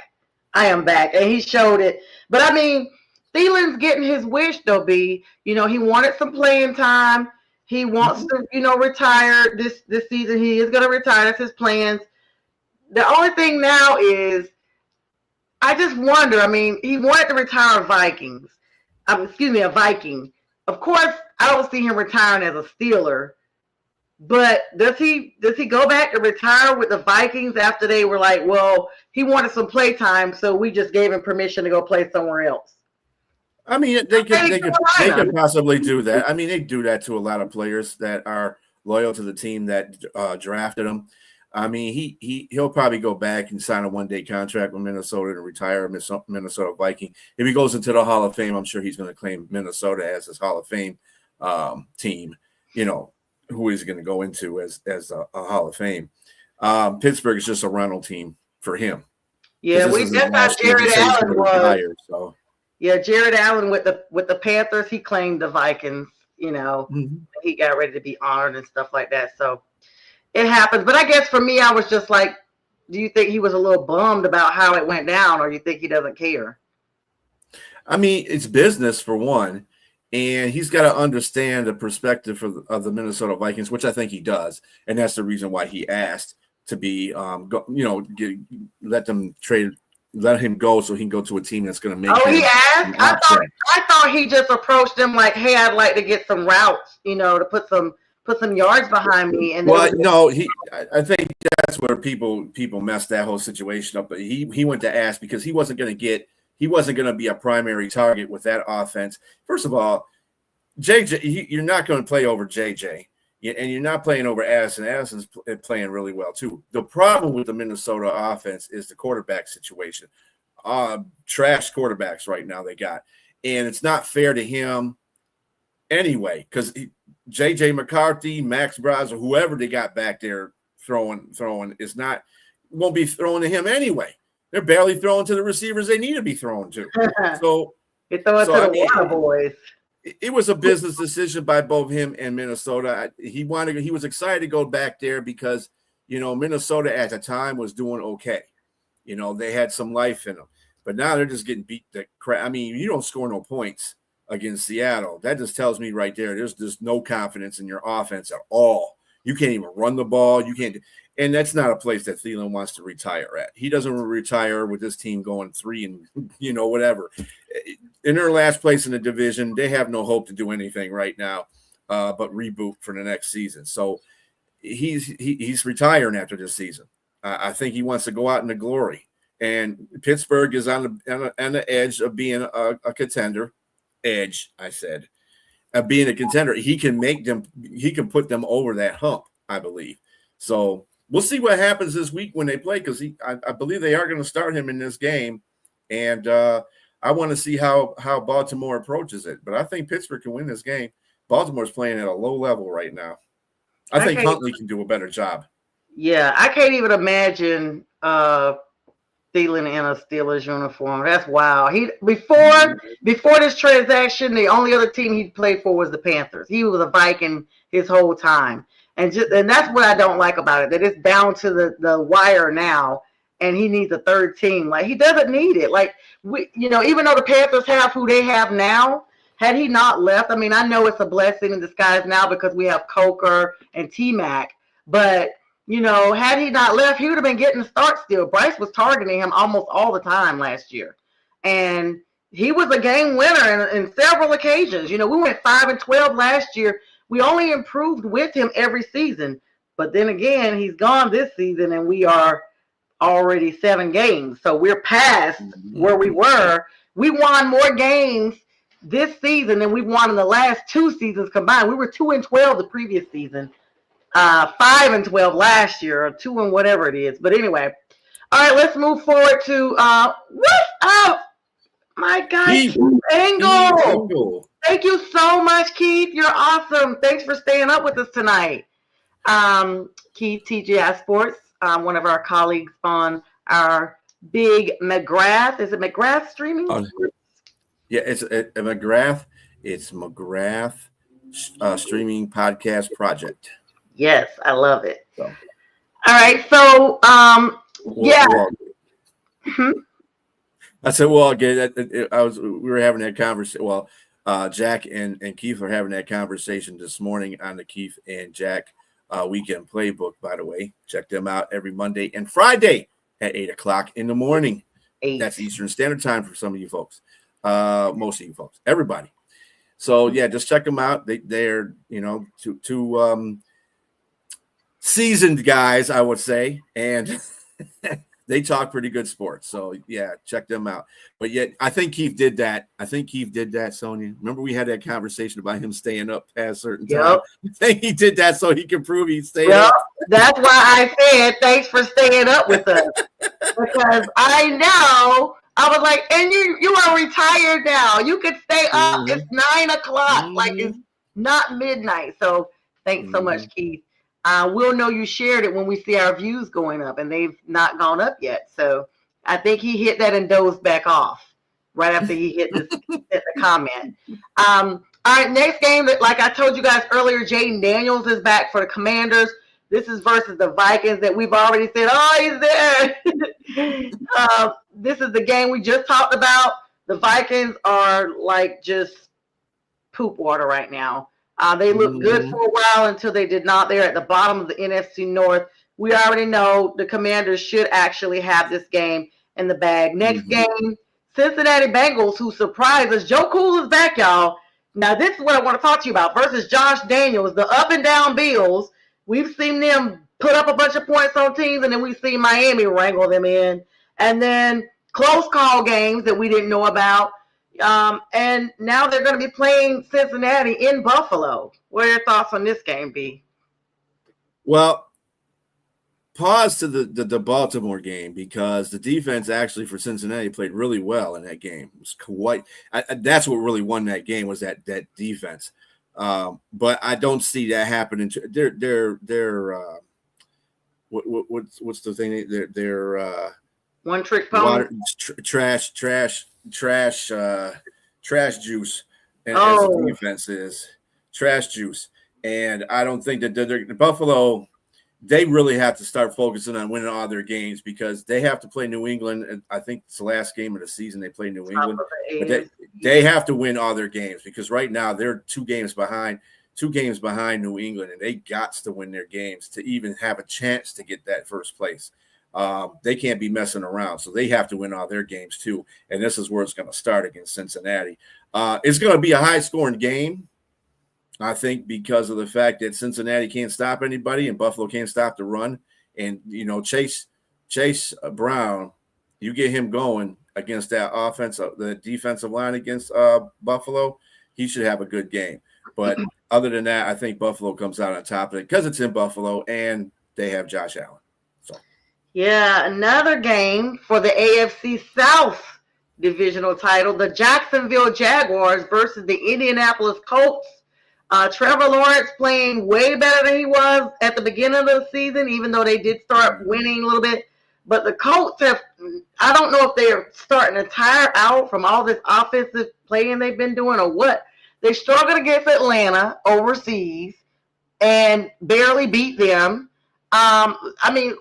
I am back. And he showed it. But, I mean, Thielen's getting his wish, though, B. He wanted some playing time. He wants to, retire this season. He is going to retire. That's his plans. The only thing now is I just wonder. I mean, he wanted to retire a Viking. Of course, I don't see him retiring as a Steeler. But does he go back to retire with the Vikings after they were like, well, he wanted some play time, so we just gave him permission to go play somewhere else? I mean, they could possibly do that. I mean, they do that to a lot of players that are loyal to the team that drafted him. I mean, he'll probably go back and sign a one-day contract with Minnesota and retire a Minnesota Viking. If he goes into the Hall of Fame, I'm sure he's going to claim Minnesota as his Hall of Fame team. Who he's going to go into as a Hall of Fame. Pittsburgh is just a rental team for him. Yeah, that's how Jared Allen was. Yeah, Jared Allen with the Panthers, he claimed the Vikings. He got ready to be honored and stuff like that. So it happens. But I guess for me, I was just like, do you think he was a little bummed about how it went down, or you think he doesn't care? I mean, it's business for one. And he's got to understand the perspective of the Minnesota Vikings, which I think he does. And that's the reason why he asked to be, let him go so he can go to a team that's going to make. Oh, he asked? I thought he just approached them like, hey, I'd like to get some routes, to put some yards behind me. And I think that's where people messed that whole situation up. But he went to ask because he wasn't going to be a primary target with that offense. First of all, JJ, you're not going to play over JJ, and you're not playing over Addison. Addison's playing really well, too. The problem with the Minnesota offense is the quarterback situation. Trash quarterbacks right now they got. And it's not fair to him anyway, because JJ McCarthy, Max Braza, whoever they got back there throwing won't be throwing to him anyway. They're barely throwing to the receivers they need to be throwing to. So you throw it to the water boys. it was a business decision by both him and Minnesota. He was excited to go back there because, Minnesota at the time was doing okay. They had some life in them, but now they're just getting beat the crap. I mean, you don't score no points against Seattle. That just tells me right there, there's just no confidence in your offense at all. You can't even run the ball. You can't. And that's not a place that Thielen wants to retire at. He doesn't retire with this team going 3 and, whatever. In their last place in the division, they have no hope to do anything right now but reboot for the next season. So he's retiring after this season. I think he wants to go out in the glory. And Pittsburgh is on the edge of being a contender. Edge, I said. Being a contender. He can put them over that hump, I believe. So we'll see what happens this week when they play, because I believe they are going to start him in this game. And I want to see how Baltimore approaches it. But I think Pittsburgh can win this game. Baltimore's playing at a low level right now. I think Huntley can do a better job. Yeah, I can't even imagine Thielen in a Steelers uniform. That's wild. Before this transaction, the only other team he played for was the Panthers. He was a Viking his whole time. And that's what I don't like about it, that it's down to the wire now, and he needs a third team. Like, he doesn't need it. Like, even though the Panthers have who they have now, had he not left, I mean, I know it's a blessing in disguise now because we have Coker and T-Mac, but had he not left, he would have been getting the start still. Bryce was targeting him almost all the time last year, and he was a game winner in several occasions. We went 5-12 last year. We only improved with him every season, but then again, he's gone this season, and we are already 7 games, so we're past where we were. We won more games this season than we won in the last 2 seasons combined. We were 2-12 the previous season, 5-12 last year, or 2 and whatever it is. But anyway, all right, let's move forward to what's up, my guy, Keith Engel. Thank you so much, Keith. You're awesome. Thanks for staying up with us tonight. Keith, TGI Sports, one of our colleagues on our big McGrath. Is it McGrath streaming? Yeah, it's McGrath. It's McGrath streaming podcast project. Yes, I love it. So. All right, so yeah. I said, well, again, we were having that conversation. Well, Jack and Keith were having that conversation this morning on the Keith and Jack weekend playbook. By the way, check them out every Monday and Friday at 8:00 in the morning. 8. That's Eastern Standard Time for some of you folks. Most of you folks, everybody. So yeah, just check them out. They're two seasoned guys, I would say, and they talk pretty good sports. So yeah, check them out. But yet, I think Keith did that. Sonja. Remember we had that conversation about him staying up past certain time. I think he did that so he can prove he stayed up. That's why I said thanks for staying up with us, because I know. I was like, and you are retired now. You could stay up. It's 9:00. Like, it's not midnight. So thanks so much, Keith. We'll know you shared it when we see our views going up, and they've not gone up yet. So I think he hit that and dozed back off right after he hit the comment. All right, next game, like I told you guys earlier, Jaden Daniels is back for the Commanders. This is versus the Vikings that we've already said, oh, he's there. This is the game we just talked about. The Vikings are like just poop water right now. They looked good for a while until they did not. They're at the bottom of the NFC North. We already know the Commanders should actually have this game in the bag. Next game, Cincinnati Bengals, who surprised us. Joe Cool is back, y'all. Now, this is what I want to talk to you about versus Josh Daniels, the up and down Bills. We've seen them put up a bunch of points on teams, and then we've seen Miami wrangle them in. And then close call games that we didn't know about. And now they're going to be playing Cincinnati in Buffalo. What are your thoughts on this game, B? Well, pause to the Baltimore game, because the defense actually for Cincinnati played really well in that game. It was quite that's what really won that game, was that defense. But I don't see that happening. They're what's the thing? They're one trick pony. Trash juice. as a defense is trash juice. And I don't think that the Buffalo, they really have to start focusing on winning all their games because they have to play New England. And I think it's the last game of the season they play New England. But they have to win all their games because right now they're 2 games behind New England, and they got to win their games to even have a chance to get that first place. They can't be messing around, so they have to win all their games too. And this is where it's going to start against Cincinnati. It's going to be a high-scoring game, I think, because of the fact that Cincinnati can't stop anybody and Buffalo can't stop the run. And Chase Brown, you get him going against the defensive line against Buffalo, he should have a good game. But other than that, I think Buffalo comes out on top of it because it's in Buffalo and they have Josh Allen. So, yeah, another game for the AFC South divisional title, the Jacksonville Jaguars versus the Indianapolis Colts. Trevor Lawrence playing way better than he was at the beginning of the season, even though they did start winning a little bit. But the Colts I don't know if they're starting to tire out from all this offensive playing they've been doing or what. They struggled against Atlanta overseas and barely beat them. I mean,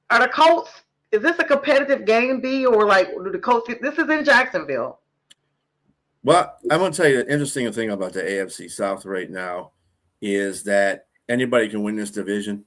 are the Colts, is this a competitive game, B, or do the Colts, this is in Jacksonville? Well, I'm going to tell you the interesting thing about the AFC South right now is that anybody can win this division.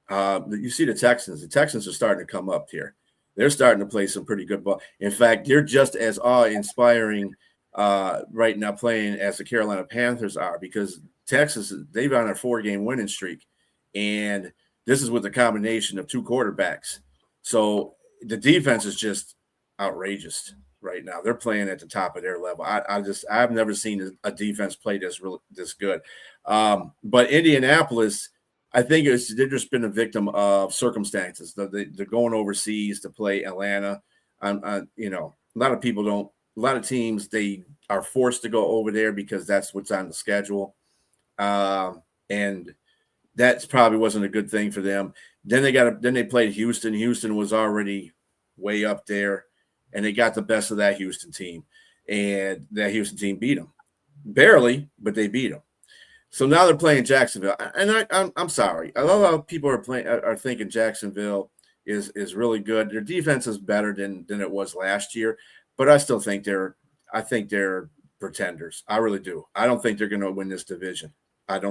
You see the Texans. The Texans are starting to come up here. They're starting to play some pretty good ball. In fact, they're just as awe-inspiring right now playing as the Carolina Panthers are because Texas, they've on a 4-game winning streak. And this is with a combination of 2 quarterbacks. So the defense is just outrageous right now. They're playing at the top of their level. I've never seen a defense play this good. But Indianapolis, I think they've just been a victim of circumstances. They're going overseas to play Atlanta. A lot of people don't. A lot of teams, they are forced to go over there because that's what's on the schedule, and that probably wasn't a good thing for them. Then they played Houston. Houston was already way up there, and they got the best of that Houston team, and that Houston team beat them barely, but they beat them. So now they're playing Jacksonville, and I'm sorry. A lot of people are thinking Jacksonville is really good. Their defense is better than it was last year, but I still think they're pretenders. I really do. I don't think they're going to win this division. And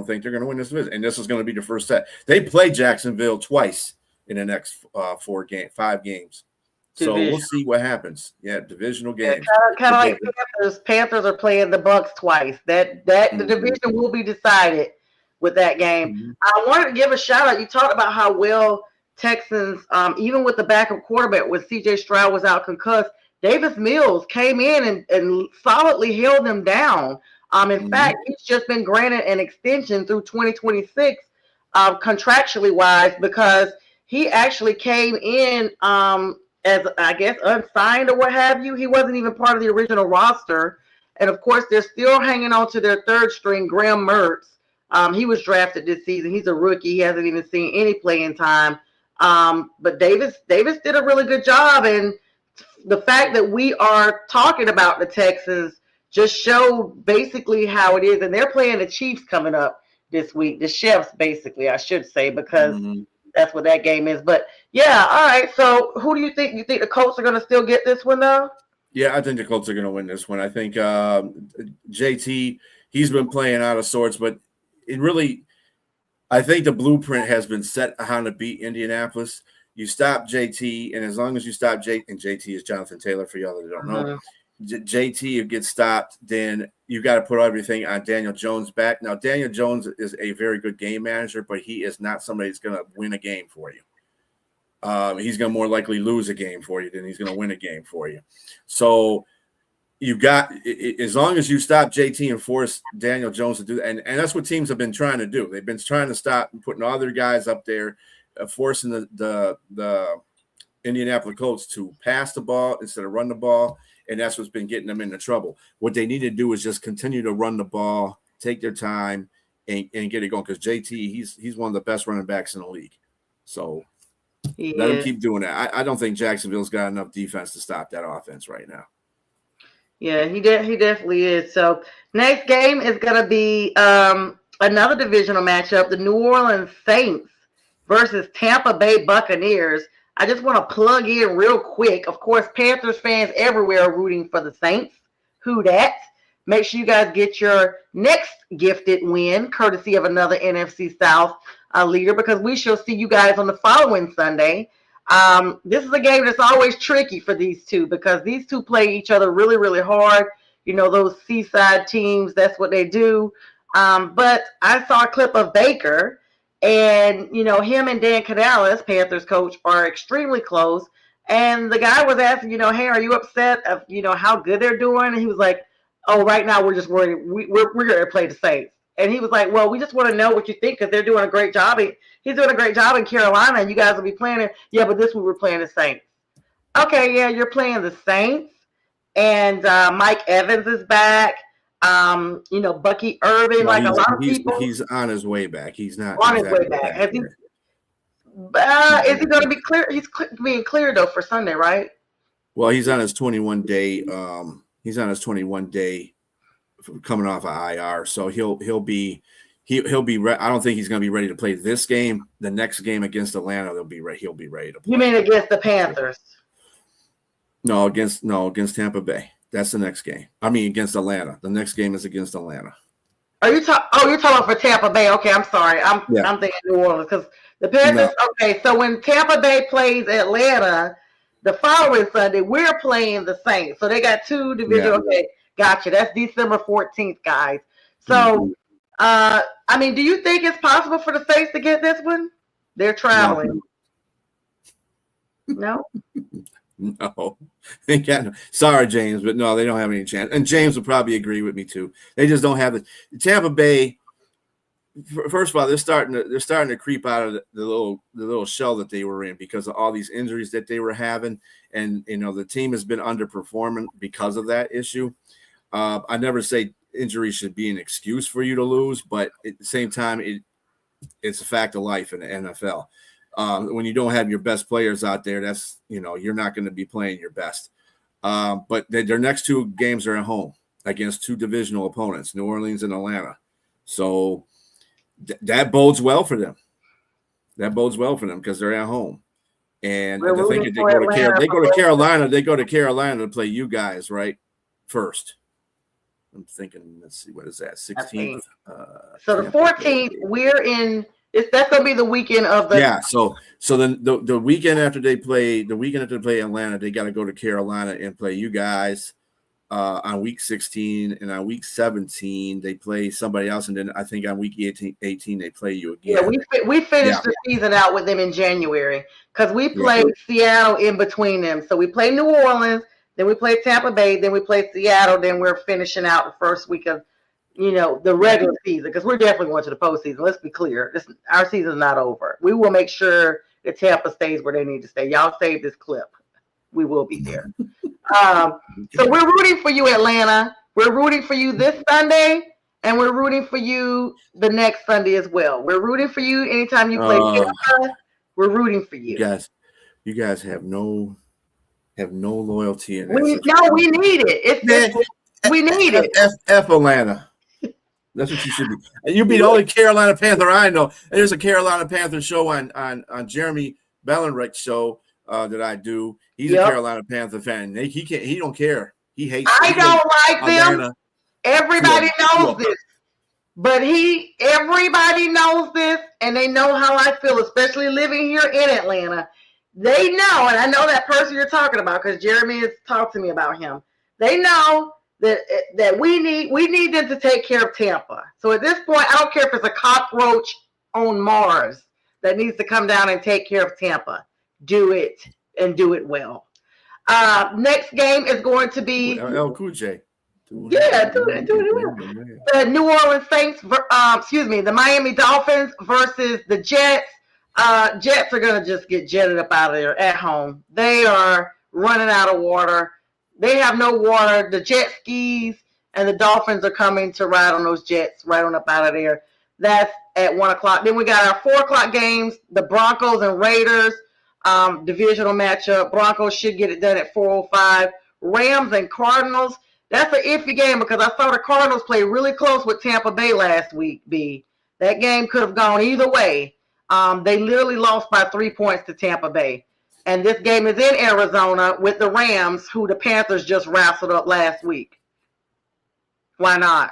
this is going to be the first set. They play Jacksonville twice in the next 5 games. So we'll see what happens. Yeah, divisional games. Kind of like Panthers. Panthers are playing the Bucks twice. The division will be decided with that game. Mm-hmm. I wanted to give a shout out. You talked about how well Texans, even with the backup quarterback, when C.J. Stroud was out concussed, Davis Mills came in and solidly held them down. In fact, he's just been granted an extension through 2026, contractually wise, because he actually came in as, I guess, unsigned or what have you. He wasn't even part of the original roster. And of course, they're still hanging on to their 3rd string, Graham Mertz. He was drafted this season. He's a rookie. He hasn't even seen any playing time. But Davis did a really good job. And the fact that we are talking about the Texans just showed basically how it is. And they're playing the Chiefs coming up this week. The Chefs, basically, I should say, because that's what that game is. But, yeah, all right. So who do you think? You think the Colts are going to still get this one, though? Yeah, I think the Colts are going to win this one. I think JT, he's been playing out of sorts. But I think the blueprint has been set on how to beat Indianapolis. You stop JT, and as long as you stop JT, and JT is Jonathan Taylor for y'all that don't know, JT gets stopped, then you got to put everything on Daniel Jones' back. Now, Daniel Jones is a very good game manager, but he is not somebody that's going to win a game for you. He's going to more likely lose a game for you than he's going to win a game for you. So you got, as long as you stop JT and force Daniel Jones to do that, and that's what teams have been trying to do. They've been trying to stop and putting all their guys up there, forcing the Indianapolis Colts to pass the ball instead of run the ball. And that's what's been getting them into trouble. What they need to do is just continue to run the ball, take their time, and get it going. Because JT, he's one of the best running backs in the league. So let him keep doing that. I don't think Jacksonville's got enough defense to stop that offense right now. Yeah, he definitely is. So next game is gonna be another divisional matchup: the New Orleans Saints versus Tampa Bay Buccaneers. I just want to plug in real quick. Of course, Panthers fans everywhere are rooting for the Saints. Who dat? Make sure you guys get your next gifted win, courtesy of another NFC South leader, because we shall see you guys on the following Sunday. This is a game that's always tricky for these two because these two play each other really, really hard. You know, those seaside teams, that's what they do. But I saw a clip of Baker, and, you know, him and Dan Canales, Panthers coach, are extremely close. And the guy was asking, you know, hey, are you upset of, you know, how good they're doing? And he was like, oh, right now we're just worried. We're going to play the Saints. And he was like, well, we just want to know what you think because they're doing a great job. He's doing a great job in Carolina, and you guys will be playing it. Yeah, but this week we're playing the Saints. Okay, yeah, you're playing the Saints, and Mike Evans is back. You know, Bucky Irvin, Well, like a lot of people. he's on his way back. He's not on his way back. Is he going to be clear? He's being cleared though for Sunday, right? Well, he's on his 21 day. He's on his 21 day coming off of IR, so he'll be. I don't think he's going to be ready to play this game. The next game against Atlanta, he'll be ready to play. You mean against the Panthers? No, against Tampa Bay. That's the next game. I mean, against Atlanta. The next game is against Atlanta. Are you talking? Oh, you're talking for Tampa Bay. Okay, I'm sorry. I'm thinking New Orleans because the Panthers. No. Okay, so when Tampa Bay plays Atlanta, the following Sunday we're playing the Saints. So they got two divisional. Yeah. Okay, gotcha. That's December 14th, guys. So, I mean, do you think it's possible for the Saints to get this one? They're traveling. No. No, sorry, James, but no, they don't have any chance. And James will probably agree with me too. They just don't have the Tampa Bay. First of all, they're starting to creep out of the little shell that they were in because of all these injuries that they were having, and you know the team has been underperforming because of that issue. I never say injury should be an excuse for you to lose, but at the same time, it's a fact of life in the NFL. When you don't have your best players out there, that's, you know, you're not going to be playing your best. But their next two games are at home against two divisional opponents, New Orleans and Atlanta. So that bodes well for them. That bodes well for them because they're at home. And I think they go to Carolina. They go to Carolina to play you guys, right? First. I'm thinking, let's see, what is that? 16th. So the 14th, we're in. That's gonna be the weekend of the So then the weekend after they play Atlanta, they got to go to Carolina and play you guys on week 16, and on week 17 they play somebody else, and then I think on week 18 they play you again. Yeah, we finished the season out with them in January because we played Seattle in between them. So we play New Orleans, then we play Tampa Bay, then we play Seattle, then we're finishing out the first week of, you know, the regular season, because we're definitely going to the postseason. Let's be clear. Our season's not over. We will make sure that Tampa stays where they need to stay. Y'all save this clip. We will be there. So we're rooting for you, Atlanta. We're rooting for you this Sunday, and we're rooting for you the next Sunday as well. We're rooting for you anytime you play Tampa. We're rooting for you. You guys have no loyalty in this. We need it. We need it. F Atlanta. That's what you should be. You'll be the only Carolina Panther I know. There's a Carolina Panther show on Jeremy Bellenrich's show that I do. He's a Carolina Panther fan. He don't care. He hates. I don't like them. Everybody knows this, but everybody knows this, and they know how I feel, especially living here in Atlanta. They know, and I know that person you're talking about because Jeremy has talked to me about him. They know that we need them to take care of Tampa. So at this point, I don't care if it's a cockroach on Mars that needs to come down and take care of Tampa. Do it and do it well. Next game is going to be El Cuj. Yeah, do it well. The New Orleans Saints, the Miami Dolphins versus the Jets. Jets are gonna just get jetted up out of there at home. They are running out of water. They have no water. The jet skis and the Dolphins are coming to ride on those jets right on up out of there. That's at 1:00. Then we got our 4:00 games, the Broncos and Raiders, divisional matchup. Broncos should get it done at 4:05. Rams and Cardinals. That's an iffy game because I saw the Cardinals play really close with Tampa Bay last week. B. That game could have gone either way. They literally lost by 3 points to Tampa Bay. And this game is in Arizona with the Rams, who the Panthers just wrestled up last week. Why not?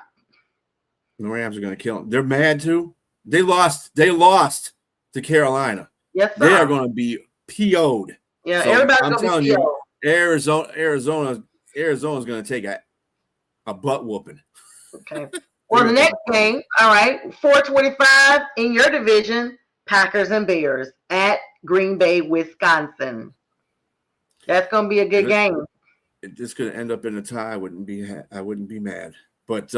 The Rams are going to kill them. They're mad too. They lost to Carolina. Yes, sir. They are going to be PO'd. Yeah, so everybody's I'm going to telling be PO'd. Arizona's going to take a butt whooping. Okay. Well, the next game, all right, 425 in your division, Packers and Bears at Green Bay, Wisconsin. That's going to be a good game. This could end up in a tie. I wouldn't be mad. But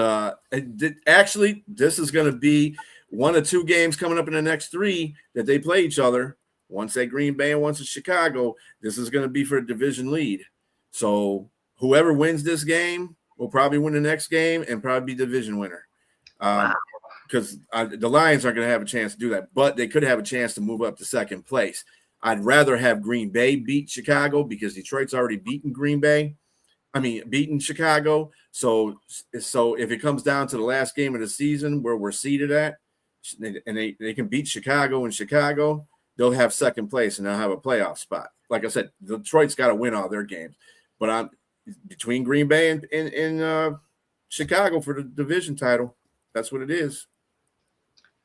actually, this is going to be one of two games coming up in the next three that they play each other. Once at Green Bay and once at Chicago. This is going to be for a division lead. So whoever wins this game will probably win the next game and probably be division winner. Because the Lions aren't going to have a chance to do that, but they could have a chance to move up to second place. I'd rather have Green Bay beat Chicago because Detroit's already beaten beaten Chicago. So if it comes down to the last game of the season where we're seated at, and they can beat Chicago in Chicago, they'll have second place and they'll have a playoff spot. Like I said, Detroit's got to win all their games. But I'm between Green Bay and Chicago for the division title. That's what it is.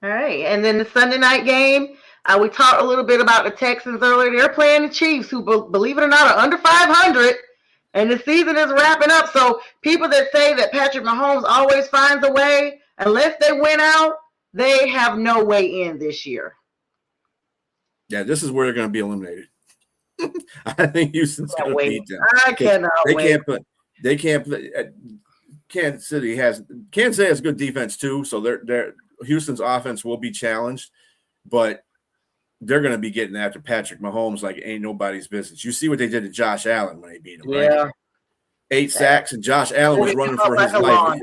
All right. And then the Sunday night game, we talked a little bit about the Texans earlier. They're playing the Chiefs, who, believe it or not, are under 500. And the season is wrapping up. So people that say that Patrick Mahomes always finds a way, unless they win out, they have no way in this year. Yeah, this is where they're going to be eliminated. I think Houston's going to beat them. I cannot wait. They can't play. Kansas City has good defense too, so their Houston's offense will be challenged, but they're going to be getting after Patrick Mahomes like ain't nobody's business. You see what they did to Josh Allen when they beat him, yeah. Right? 8 sacks, and Josh Allen was running for his life.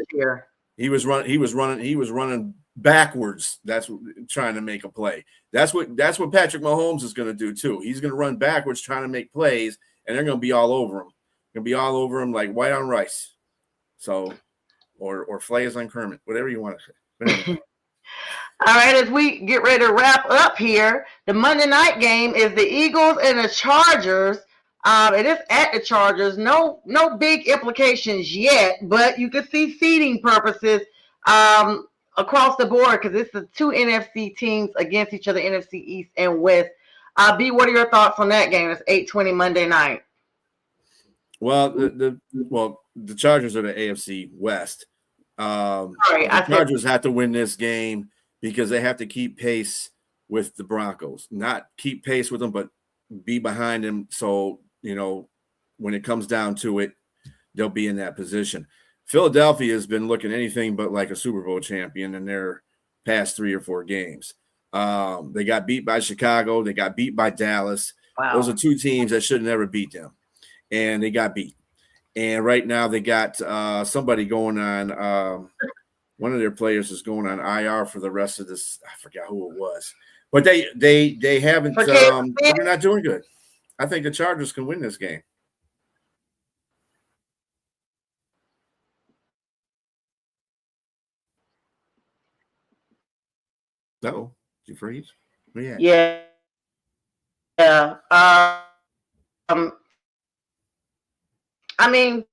He was running backwards. That's trying to make a play. That's what Patrick Mahomes is going to do too. He's going to run backwards trying to make plays, and they're going to be all over him. Going to be all over him like white on rice. So, or flayers on Kermit, whatever you want to say. All right, as we get ready to wrap up here, the Monday night game is the Eagles and the Chargers. It is at the Chargers. No big implications yet, but you can see seeding purposes across the board because it's the two NFC teams against each other, NFC East and West. B, what are your thoughts on that game? It's 8:20 Monday night. Well, the Chargers are the AFC West. The Chargers have to win this game because they have to keep pace with the Broncos. Not keep pace with them, but be behind them. So, when it comes down to it, they'll be in that position. Philadelphia has been looking anything but like a Super Bowl champion in their past 3 or 4 games. They got beat by Chicago. They got beat by Dallas. Wow. Those are two teams that should never beat them. And they got beat. And right now they got somebody going on. One of their players is going on IR for the rest of this. I forgot who it was, but they haven't. They're not doing good. I think the Chargers can win this game. Uh-oh, did you freeze? Yeah. I mean,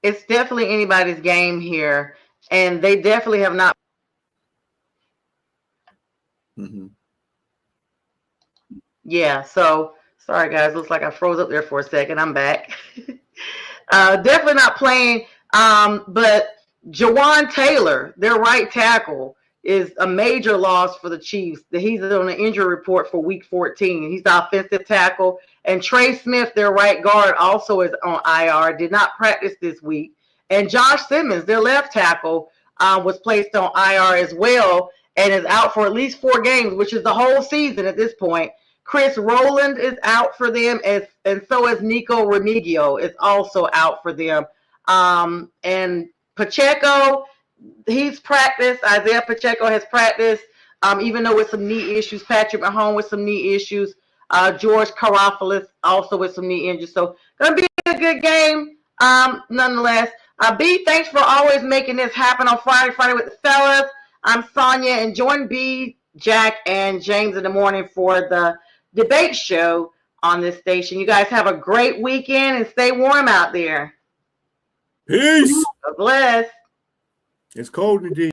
it's definitely anybody's game here, and they definitely have not. Mm-hmm. Yeah, so sorry, guys. Looks like I froze up there for a second. I'm back. Definitely not playing, but Jawan Taylor, their right tackle, is a major loss for the Chiefs. He's on an injury report for week 14. He's the offensive tackle. And Trey Smith, their right guard, also is on IR, did not practice this week. And Josh Simmons, their left tackle, was placed on IR as well and is out for at least 4 games, which is the whole season at this point. Chris Rowland is out for them, and so is Nico Remigio is also out for them. And Pacheco, he's practiced. Isaiah Pacheco has practiced, even though with some knee issues. Patrick Mahomes with some knee issues. George Karafoulis also with some knee injuries. So going to be a good game. Nonetheless, B, thanks for always making this happen on Friday with the fellas. I'm Sonja, and join B, Jack, and James in the morning for the debate show on this station. You guys have a great weekend and stay warm out there. Peace. God bless. It's cold indeed.